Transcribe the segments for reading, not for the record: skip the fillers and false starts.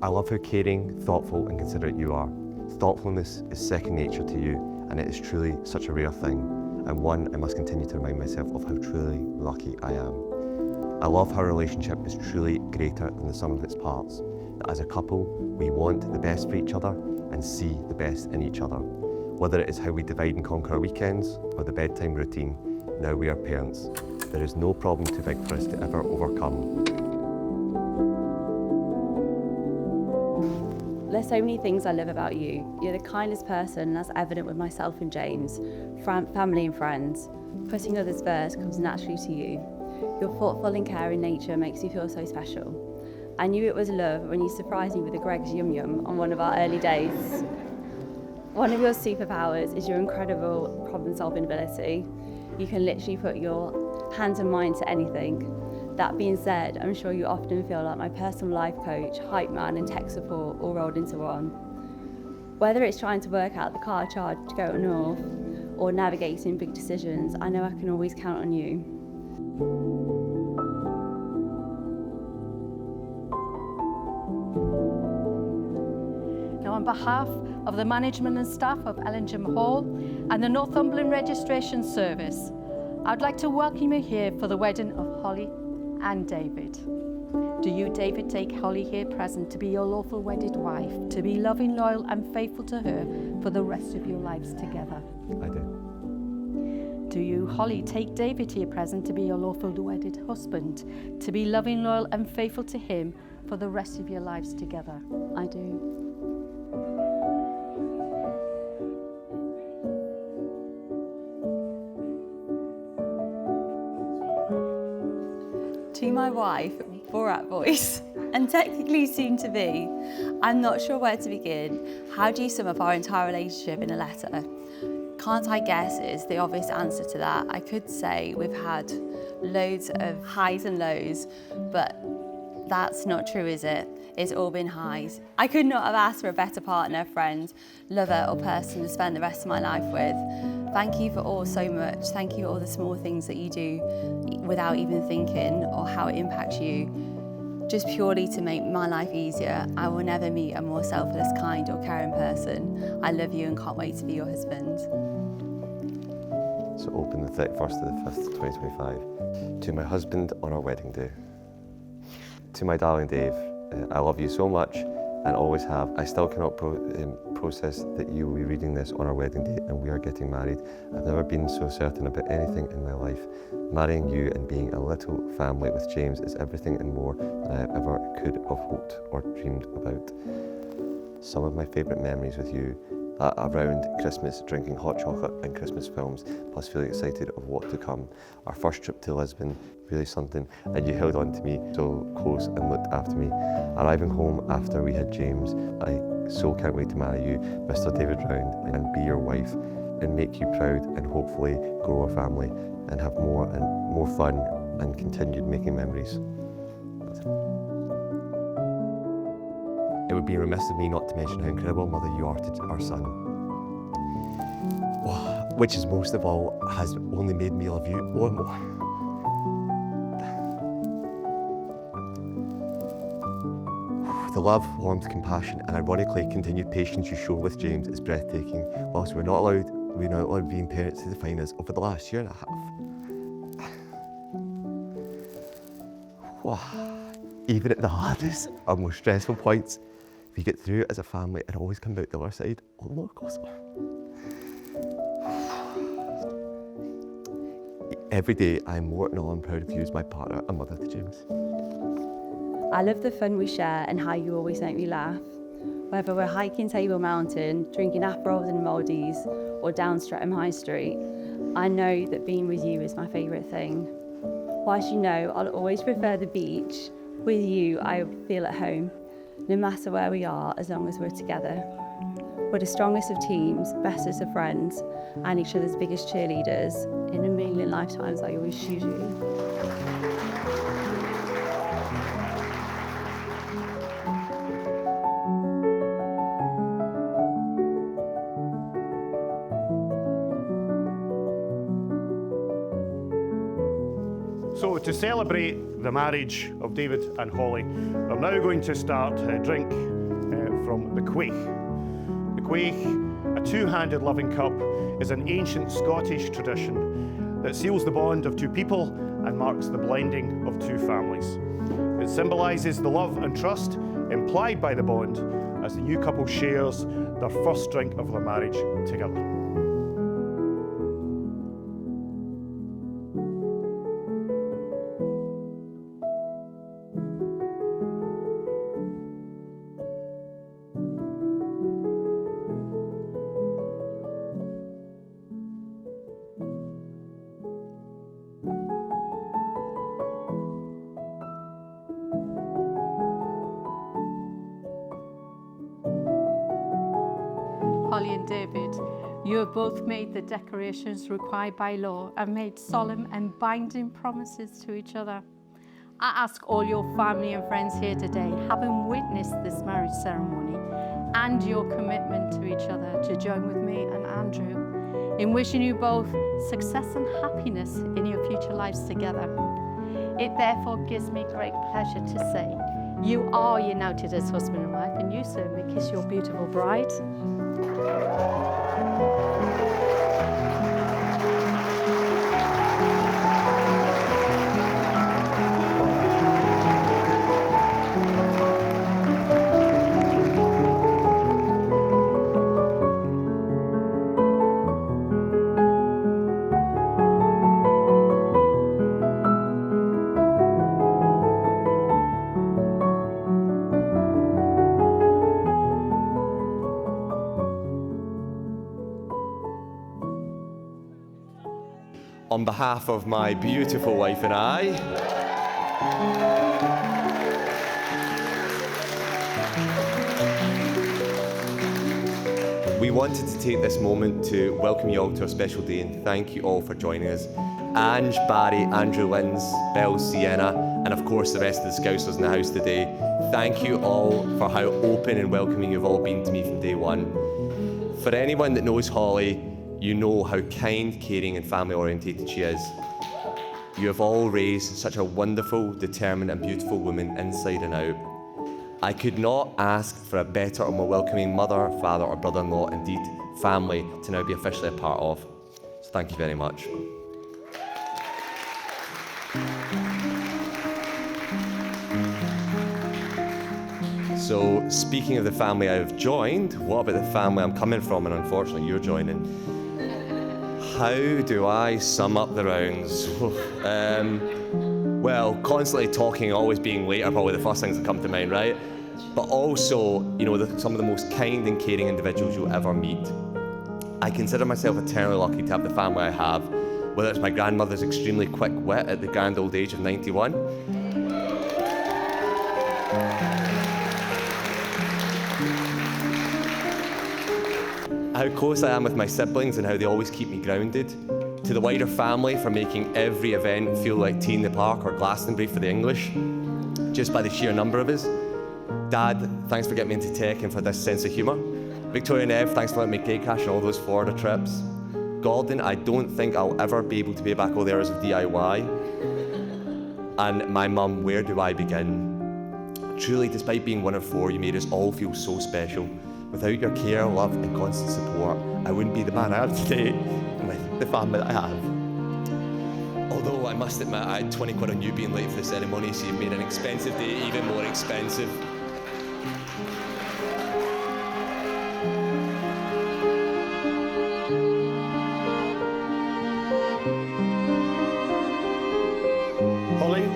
I love how caring, thoughtful and considerate you are. Thoughtfulness is second nature to you, and it is truly such a rare thing, and one I must continue to remind myself of how truly lucky I am. I love how our relationship is truly greater than the sum of its parts, that as a couple we want the best for each other and see the best in each other. Whether it is how we divide and conquer our weekends or the bedtime routine, now we are parents. There is no problem too big for us to ever overcome. There's so many things I love about you. You're the kindest person, and that's evident with myself and James, family and friends. Putting others first comes naturally to you. Your thoughtful and caring nature makes you feel so special. I knew it was love when you surprised me with a Greg's Yum Yum on one of our early days. One of your superpowers is your incredible problem-solving ability. You can literally put your hands and mind to anything. That being said, I'm sure you often feel like my personal life coach, hype man and tech support all rolled into one. Whether it's trying to work out the car charge to go north or navigating big decisions, I know I can always count on you. Now, on behalf of the management and staff of Ellingham Hall and the Northumberland Registration Service, I'd like to welcome you here for the wedding of Holly and David. Do you, David, take Holly here present to be your lawful wedded wife, to be loving, loyal and faithful to her for the rest of your lives together? I do. Do you, Holly, take David here present to be your lawful wedded husband, to be loving, loyal and faithful to him for the rest of your lives together? I do. To my wife, Borat voice, and technically soon to be, I'm not sure where to begin. How do you sum up our entire relationship in a letter? Can't I guess is the obvious answer to that. I could say we've had loads of highs and lows, but that's not true, is it? It's all been highs. I could not have asked for a better partner, friend, lover or person to spend the rest of my life with. Thank you for all so much. Thank you for all the small things that you do without even thinking or how it impacts you. Just purely to make my life easier. I will never meet a more selfless, kind or caring person. I love you and can't wait to be your husband. So open the 31st to the 5th, 2025. To my husband on our wedding day. To my darling Dave, I love you so much and always have. I still cannot process that you will be reading this on our wedding day and we are getting married. I've never been so certain about anything in my life. Marrying you and being a little family with James is everything and more than I ever could have hoped or dreamed about. Some of my favourite memories with you are around Christmas, drinking hot chocolate and Christmas films, plus feeling excited of what to come. Our first trip to Lisbon, really something, and you held on to me so close and looked after me. Arriving home after we had James, I so can't wait to marry you, Mr. David Round, and be your wife, and make you proud, and hopefully grow a family, and have more fun, and continued making memories. It would be remiss of me not to mention how incredible a mother you are to our son. Which is most of all has only made me love you more and more. The love, warmth, compassion and ironically continued patience you show with James is breathtaking, whilst we're not allowed being parents to define us over the last year and a half. Even at the hardest or most stressful points, we get through it as a family and always come out the other side on the roller coaster. Every day I am more in awe and proud of you as my partner and mother to James. I love the fun we share and how you always make me laugh. Whether we're hiking Table Mountain, drinking Aperols in Maldives, or down Streatham High Street, I know that being with you is my favourite thing. Whilst you know I'll always prefer the beach, with you I feel at home, no matter where we are, as long as we're together. We're the strongest of teams, bestest of friends, and each other's biggest cheerleaders. In a million lifetimes I always choose you. So to celebrate the marriage of David and Holly, we're now going to start drink from the quaich. The quaich, a two-handed loving cup, is an ancient Scottish tradition that seals the bond of two people and marks the blending of two families. It symbolises the love and trust implied by the bond as the new couple shares their first drink of their marriage together. Holly and David, you have both made the declarations required by law and made solemn and binding promises to each other. I ask all your family and friends here today, having witnessed this marriage ceremony and your commitment to each other, to join with me and Andrew in wishing you both success and happiness in your future lives together. It therefore gives me great pleasure to say, you are united as husband and wife, and you, sir, may kiss your beautiful bride. On behalf of my beautiful wife and I, we wanted to take this moment to welcome you all to our special day and thank you all for joining us. Ange, Barry, Andrew, Linz, Belle, Sienna, and of course the rest of the Scousers in the house today. Thank you all for how open and welcoming you've all been to me from day one. For anyone that knows Holly, you know how kind, caring and family orientated she is. You have all raised such a wonderful, determined and beautiful woman inside and out. I could not ask for a better or more welcoming mother, father or brother-in-law, indeed family, to now be officially a part of. So thank you very much. So speaking of the family I've joined, what about the family I'm coming from and unfortunately you're joining? How do I sum up the rounds? Well, constantly talking, always being late are probably the first things that come to mind, right? But also, you know, some of the most kind and caring individuals you'll ever meet. I consider myself eternally lucky to have the family I have, whether it's my grandmother's extremely quick wit at the grand old age of 91, how close I am with my siblings and how they always keep me grounded, to the wider family for making every event feel like Tea in the Park or Glastonbury for the English, just by the sheer number of us. Dad, thanks for getting me into tech and for this sense of humour. Victoria and Ev, thanks for letting me gate cash on all those Florida trips. Gordon, I don't think I'll ever be able to pay back all the hours of DIY. And my mum, where do I begin? Truly, despite being one of four, you made us all feel so special. Without your care, love and constant support, I wouldn't be the man I am today, and the family that I have. Although I must admit, I had 20 quid on you being late for the ceremony, so you've made an expensive day even more expensive. Holly,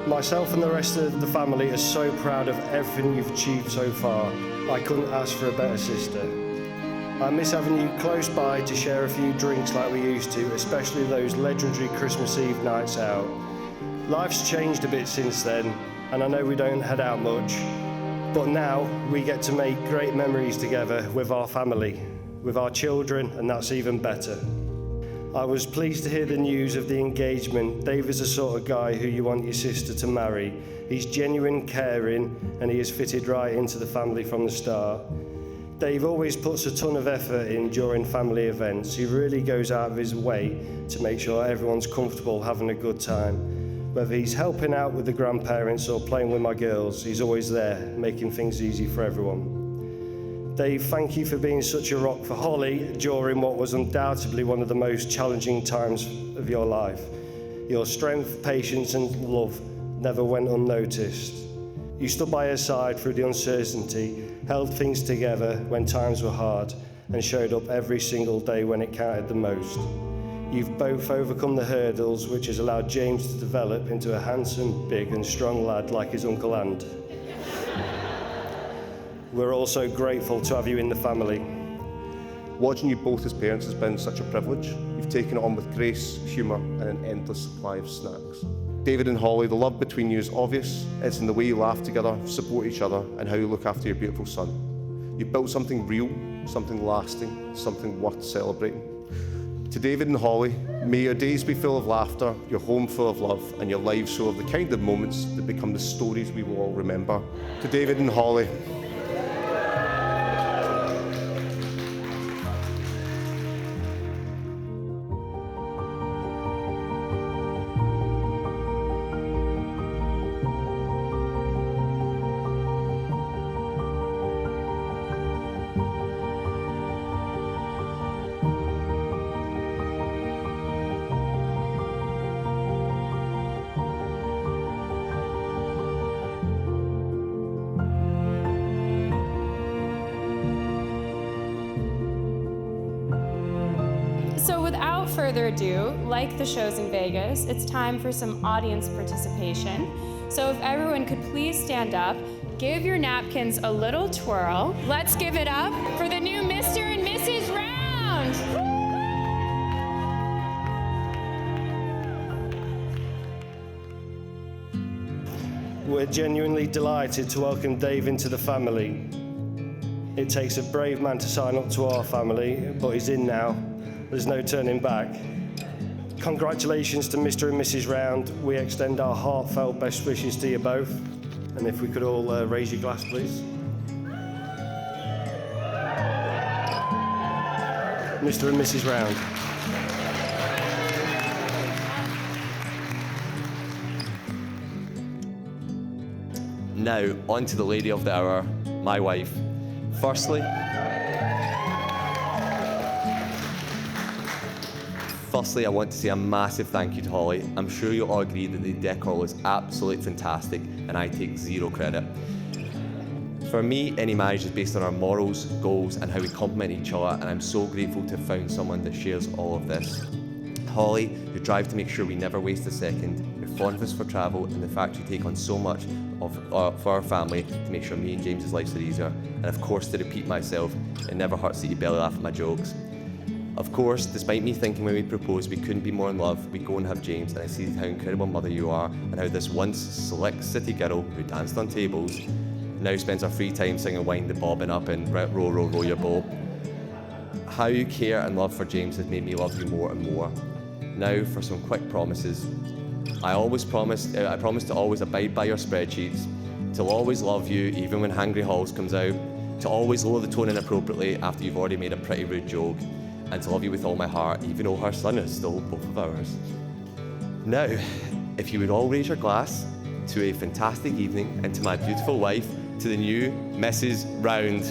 myself and the rest of the family are so proud of everything you've achieved so far. I couldn't ask for a better sister. I miss having you close by to share a few drinks like we used to, especially those legendary Christmas Eve nights out. Life's changed a bit since then, and I know we don't head out much, but now we get to make great memories together with our family, with our children, and that's even better. I was pleased to hear the news of the engagement. Dave is the sort of guy who you want your sister to marry. He's genuine, caring, and he has fitted right into the family from the start. Dave always puts a ton of effort in during family events. He really goes out of his way to make sure everyone's comfortable having a good time. Whether he's helping out with the grandparents or playing with my girls, he's always there, making things easy for everyone. Dave, thank you for being such a rock for Holly during what was undoubtedly one of the most challenging times of your life. Your strength, patience and love never went unnoticed. You stood by her side through the uncertainty, held things together when times were hard, and showed up every single day when it counted the most. You've both overcome the hurdles, which has allowed James to develop into a handsome, big and strong lad like his Uncle And. We're also grateful to have you in the family. Watching you both as parents has been such a privilege. You've taken it on with grace, humour and an endless supply of snacks. David and Holly, the love between you is obvious. It's in the way you laugh together, support each other and how you look after your beautiful son. You've built something real, something lasting, something worth celebrating. To David and Holly, may your days be full of laughter, your home full of love and your lives full of the kind of moments that become the stories we will all remember. To David and Holly, So without further ado, like the shows in Vegas, it's time for some audience participation. So if everyone could please stand up, give your napkins a little twirl. Let's give it up for the new Mr. and Mrs. Round. We're genuinely delighted to welcome Dave into the family. It takes a brave man to sign up to our family, but he's in now. There's no turning back. Congratulations to Mr. and Mrs. Round. We extend our heartfelt best wishes to you both. And if we could all raise your glass, please. Mr. and Mrs. Round. Now, on to the lady of the hour, my wife. Firstly, I want to say a massive thank you to Holly. I'm sure you'll all agree that the decor was absolutely fantastic and I take zero credit. For me, any marriage is based on our morals, goals and how we complement each other, and I'm so grateful to have found someone that shares all of this. Holly, your drive to make sure we never waste a second, your fondness for travel and the fact you take on so much for our family to make sure me and James's lives are easier. And of course, to repeat myself, it never hurts that you belly laugh at my jokes. Of course, despite me thinking when we proposed we couldn't be more in love, we go and have James, and I see how incredible a mother you are and how this once select city girl who danced on tables now spends her free time singing Wind the Bobbin Up and Row, Row, Row Your Boat. How you care and love for James has made me love you more and more. Now for some quick promises. I promise to always abide by your spreadsheets, to always love you even when Hangry Halls comes out, to always lower the tone inappropriately after you've already made a pretty rude joke, and to love you with all my heart, even though her son is still both of ours. Now, if you would all raise your glass to a fantastic evening and to my beautiful wife, to the new Mrs. Round.